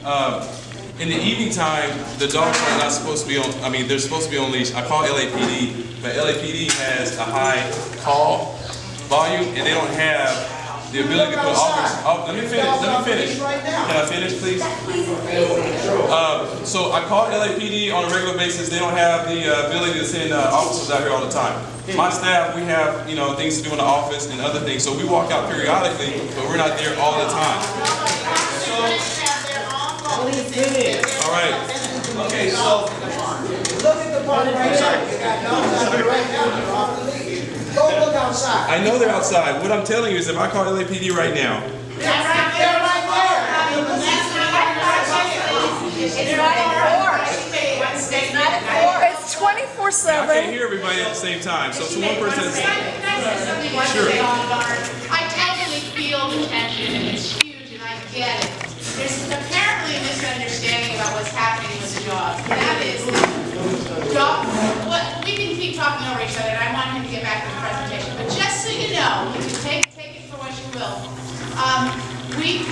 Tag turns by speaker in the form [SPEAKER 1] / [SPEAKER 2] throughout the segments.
[SPEAKER 1] In the evening time, the dogs are not supposed to be on, I mean, they're supposed to be on leash. I call LAPD, but LAPD has a high call volume, and they don't have the ability to put officers. Oh, let me finish. Can I finish, please? So I call LAPD on a regular basis. They don't have the ability to send officers out here all the time. My staff, we have, things to do in the office and other things, so we walk out periodically, but we're not there all the time. All right.
[SPEAKER 2] Okay, so look at the part right now. Go look outside.
[SPEAKER 1] I know they're outside. What I'm telling you is if I call LAPD right now.
[SPEAKER 2] They're right there.
[SPEAKER 3] It's 24/7.
[SPEAKER 1] I can't hear everybody at the same time, so it's one person at a time. Sure.
[SPEAKER 4] I totally feel the tension, and it's huge, and I get it. There's apparently a misunderstanding about what's happening with the dogs. And that is, we can keep talking over each other, and I want him to get back to the presentation. But just so you know, you can take it for what you will. We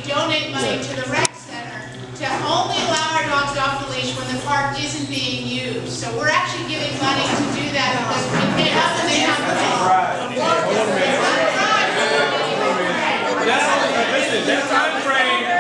[SPEAKER 4] donate money to the rec center to only allow our dogs off the leash when the park isn't being used. So we're actually giving money to do that because we pay up when they come to
[SPEAKER 1] Listen, that time frame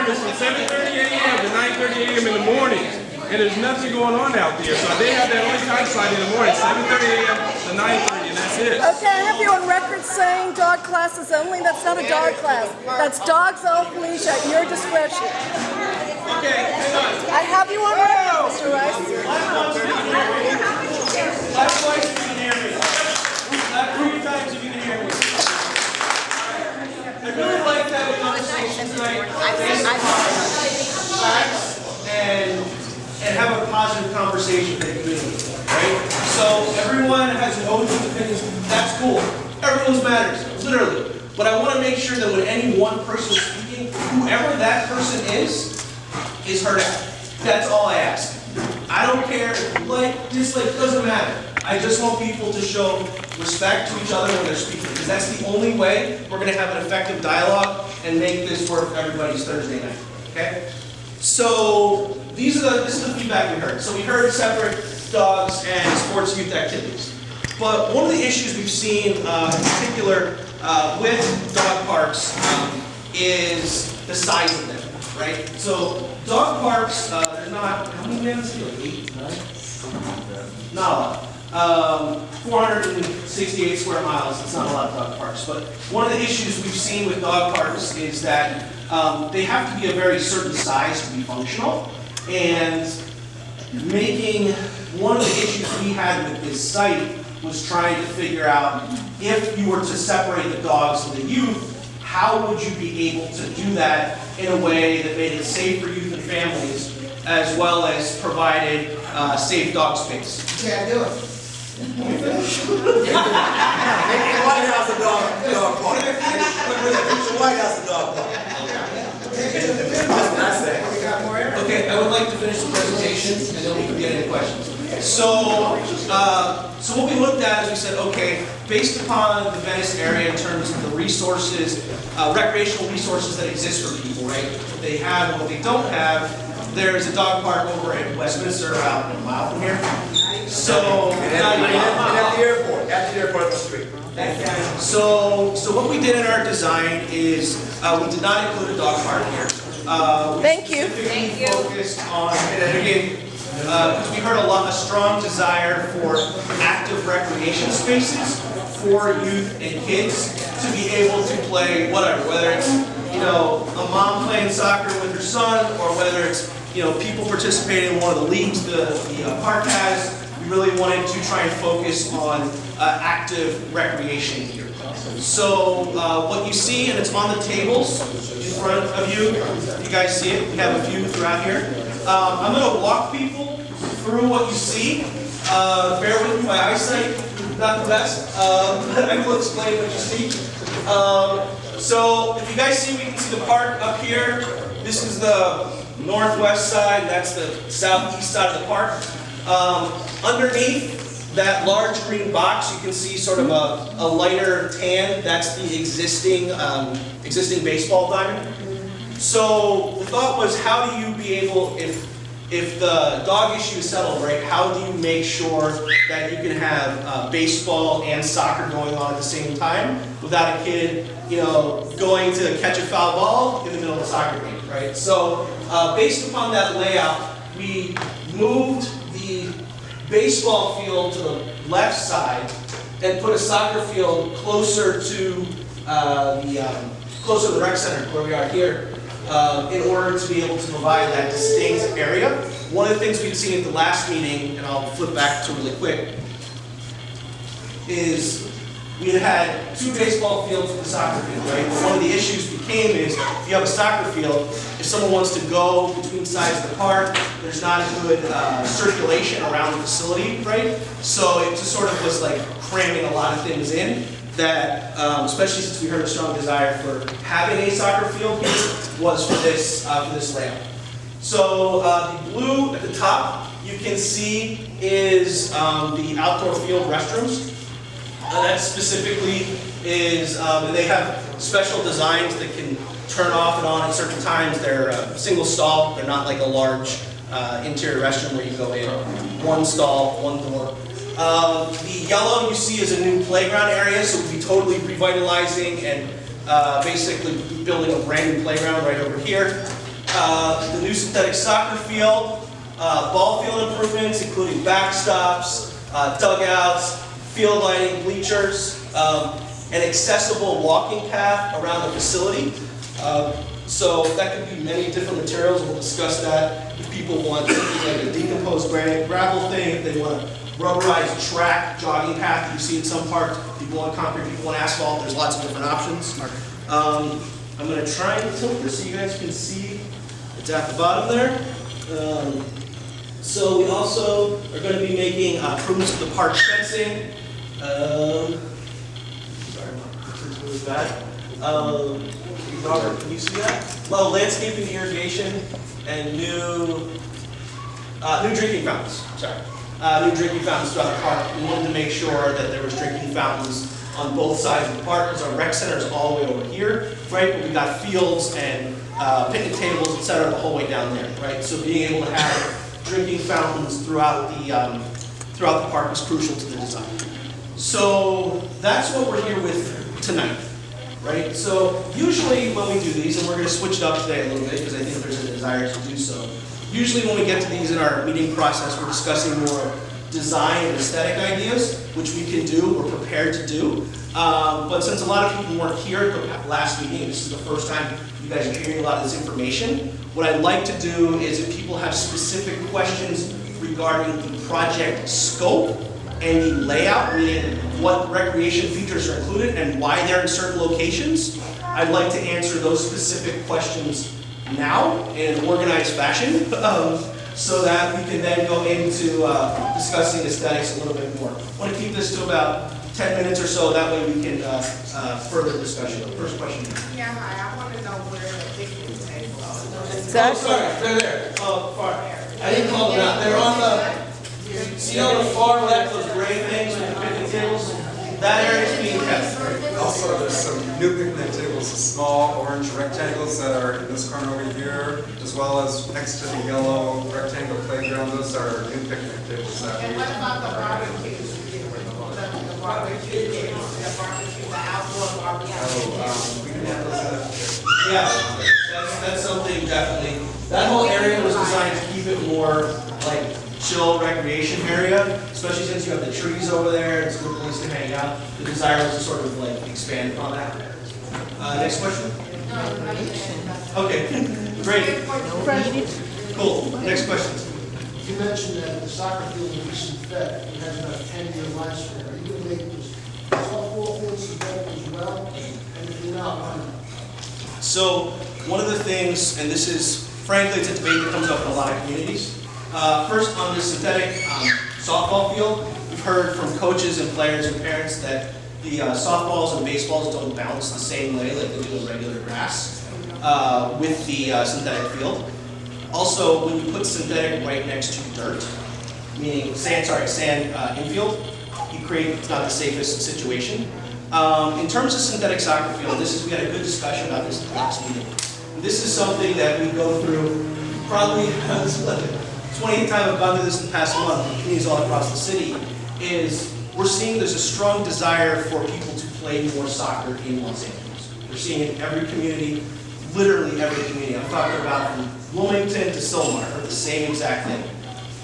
[SPEAKER 1] is from 7:30 a.m. to 9:30 a.m. in the morning, and there's nothing going on out there. So they have that only time slot in the morning, 7:30 a.m. to 9:30, and that's it.
[SPEAKER 3] Okay, I have you on record saying dog classes only. That's not a dog class. That's dogs off leash at your discretion.
[SPEAKER 2] Okay, hang on.
[SPEAKER 3] I have you on record, Mr. Rice.
[SPEAKER 2] Last twice if you can hear me. Last 3 times if you can hear me. I'd really like to have a conversation tonight and have a positive conversation with the community, right? So everyone has their own opinions. That's cool. Everyone's matters, literally. But I want to make sure that when any one person is speaking, whoever that person is heard out. That's all I ask. I don't care, dislike, doesn't matter. I just want people to show respect to each other when they're speaking, because that's the only way we're going to have an effective dialogue and make this work for everybody's Thursday night. Okay? So this is the feedback we heard. So we heard separate dogs and sports youth activities. But one of the issues we've seen in particular with dog parks is the size of them. Right? So dog parks, there's not, how many minutes? 8, 9? Not a lot. 468 square miles, it's not a lot of dog parks. But one of the issues we've seen with dog parks is that they have to be a very certain size to be functional. And one of the issues we had with this site was trying to figure out if you were to separate the dogs and the youth, how would you be able to do that in a way that made it safe for youth and families, as well as provided safe dog space?
[SPEAKER 5] You can't do it.
[SPEAKER 2] Make the White House a dog park. Make the White House a dog park. That's what I say. Okay, I would like to finish the presentation, and then we can get into questions. So what we looked at is we said, okay, based upon the Venice area in terms of the resources, recreational resources that exist for people, right? What they have and what they don't have. There's a dog park over in Westminster, about a mile from here. So
[SPEAKER 5] At the airport on the street.
[SPEAKER 2] So what we did in our design is we did not include a dog park here.
[SPEAKER 3] Thank you.
[SPEAKER 2] We focused on, and again, because we heard a strong desire for active recreation spaces for youth and kids to be able to play whatever, whether it's a mom playing soccer with her son, or whether it's people participating in one of the leagues the park has. We really wanted to try and focus on active recreation here. So what you see, and it's on the tables in front of you. You guys see it? We have a few throughout here. I'm going to walk people through what you see. Bear with me, my eyesight, not the best, but I will explain what you see. So if you guys see, we can see the park up here. This is the northwest side, that's the southeast side of the park. Underneath that large green box, you can see sort of a lighter tan. That's the existing baseball diamond. So the thought was, how do you be able, if the dog issue is settled, right, how do you make sure that you can have baseball and soccer going on at the same time without a kid, going to catch a foul ball in the middle of a soccer game, right? So based upon that layout, we moved the baseball field to the left side and put a soccer field closer to the rec center where we are here. In order to be able to provide that distinct area. One of the things we'd seen at the last meeting, and I'll flip back to really quick, is we had 2 baseball fields with a soccer field, right? But one of the issues became is, if you have a soccer field, if someone wants to go between sides of the park, there's not a good circulation around the facility, right? So it just sort of was like cramming a lot of things in. That, especially since we heard a strong desire for having a soccer field here, was for this layout. So the blue at the top, you can see, is the outdoor field restrooms. That specifically is, and they have special designs that can turn off and on at certain times. They're single stall. They're not like a large interior restroom where you go in. One stall, one door. The yellow you see is a new playground area, so we'll be totally revitalizing and basically building a brand new playground right over here. The new synthetic soccer field, ball field improvements including backstops, dugouts, field lighting, bleachers, an accessible walking path around the facility. So that could be many different materials. We'll discuss that. If people want something like a decomposed gravel thing, if they want a rubberized track jogging path you see in some parks, people want concrete, people want asphalt. There's lots of different options. I'm going to try and tilt this so you guys can see. It's at the bottom there. So we also are going to be making improvements to the park fencing. Sorry, my picture's really bad. Robert, can you see that? Well, landscaping, irrigation, and new drinking fountains. Sorry, new drinking fountains throughout the park. We wanted to make sure that there was drinking fountains on both sides of the park, because our rec center is all the way over here, right? But we got fields and picnic tables, etc., the whole way down there, right? So being able to have drinking fountains throughout the park is crucial to the design. So that's what we're here with tonight. Right? So usually when we do these, and we're going to switch it up today a little bit because I think there's a desire to do so. Usually when we get to these in our meeting process, we're discussing more design and aesthetic ideas, which we can do, we're prepared to do. But since a lot of people weren't here at the last meeting, this is the first time you guys are hearing a lot of this information, what I'd like to do is if people have specific questions regarding the project scope and the layout, meaning what recreation features are included and why they're in certain locations, I'd like to answer those specific questions now in an organized fashion so that we can then go into discussing aesthetics a little bit more. I want to keep this to about 10 minutes or so, that way we can further discussion. First question.
[SPEAKER 6] Yeah, hi, I want to know where the picnic table is.
[SPEAKER 3] Exactly.
[SPEAKER 2] Oh, sorry, they're there. Oh, far. I didn't call them out. They're on the, see on the far left, those gray things with the picnic tables? That area is being kept.
[SPEAKER 7] Also, there's some new picnic tables, small orange rectangles that are in this corner over here, as well as next to the yellow rectangle playground. Those are new picnic tables that
[SPEAKER 6] And
[SPEAKER 7] we.
[SPEAKER 6] what about the barbecues? The barbecue, the outdoor barbecue?
[SPEAKER 7] We can have those in.
[SPEAKER 2] Yeah, that's something definitely. That whole area was designed to keep it more like chill recreation area, especially since you have the trees over there. It's a good place to hang out. The desire was to sort of like expand upon that. Next question. Okay, great. Cool. Next question.
[SPEAKER 8] You mentioned that the soccer field will be synthetic, it has about a 10-year lifespan. Are you going to make this softball field synthetic as well? And if you're not, why not?
[SPEAKER 2] So one of the things, and this is, frankly, it's a debate that comes up in a lot of communities. First, on the synthetic softball field, we've heard from coaches and players and parents that the softballs and baseballs don't bounce the same way like they do in regular grass with the synthetic field. Also, when you put synthetic right next to dirt, meaning sand infield, you create not the safest situation. In terms of synthetic soccer field, we had a good discussion about this at the last meeting. this is something that we go through probably 20th time I've gone through this in the past month in communities all across the city, is we're seeing there's a strong desire for people to play more soccer in Los Angeles. We're seeing it in every community, literally every community. I'm talking about from Wilmington to Silmar, I've heard the same exact thing.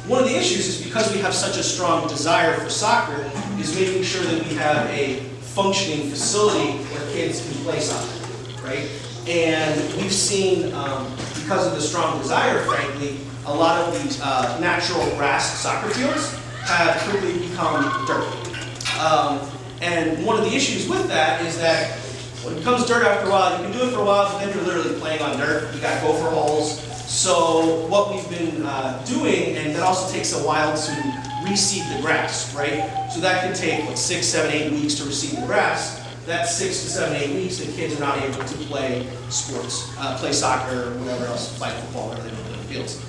[SPEAKER 2] One of the issues is because we have such a strong desire for soccer is making sure that we have a functioning facility where kids can play soccer, right? And we've seen, because of the strong desire, frankly, a lot of these natural grass soccer fields have quickly become dirt. And one of the issues with that is that when it becomes dirt after a while, you can do it for a while, but then you're literally playing on dirt. You got gopher holes. So what we've been doing, and that also takes a while to reseed the grass, right? So that can take, what, 6, 7, 8 weeks to reseed the grass. That's 6 to 7, 8 weeks that kids are not able to play sports, play soccer or whatever else, play football, whatever they don't play in the fields.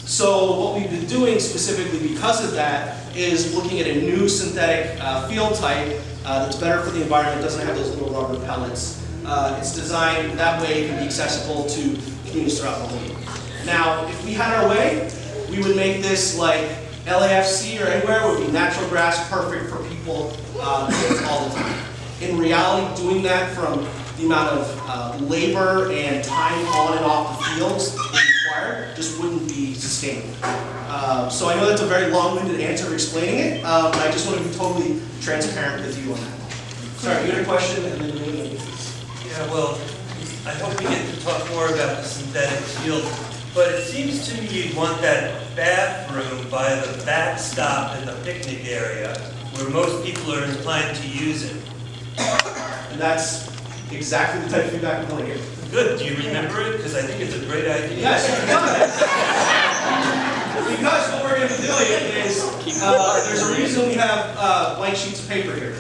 [SPEAKER 2] So what we've been doing specifically because of that is looking at a new synthetic field type that's better for the environment, doesn't have those little rubber pellets. It's designed that way it can be accessible to communities throughout the whole year. Now, if we had our way, we would make this like LAFC or anywhere, would be natural grass, perfect for people kids all the time. In reality, doing that from the amount of labor and time on and off the fields required just wouldn't be sustainable. So I know that's a very long-winded answer of explaining it, but I just want to be totally transparent with you on that. Sorry, you had a question? And then
[SPEAKER 9] Yeah, well, I hope we get to talk more about the synthetic field, but it seems to me you'd want that bathroom by the backstop in the picnic area where most people are inclined to use it.
[SPEAKER 2] And that's exactly the type of feedback we want to hear.
[SPEAKER 9] Good. Do you remember it? Because I think it's a great idea.
[SPEAKER 2] Yes, because what we're going to be doing is, there's a reason we have blank sheets of paper here.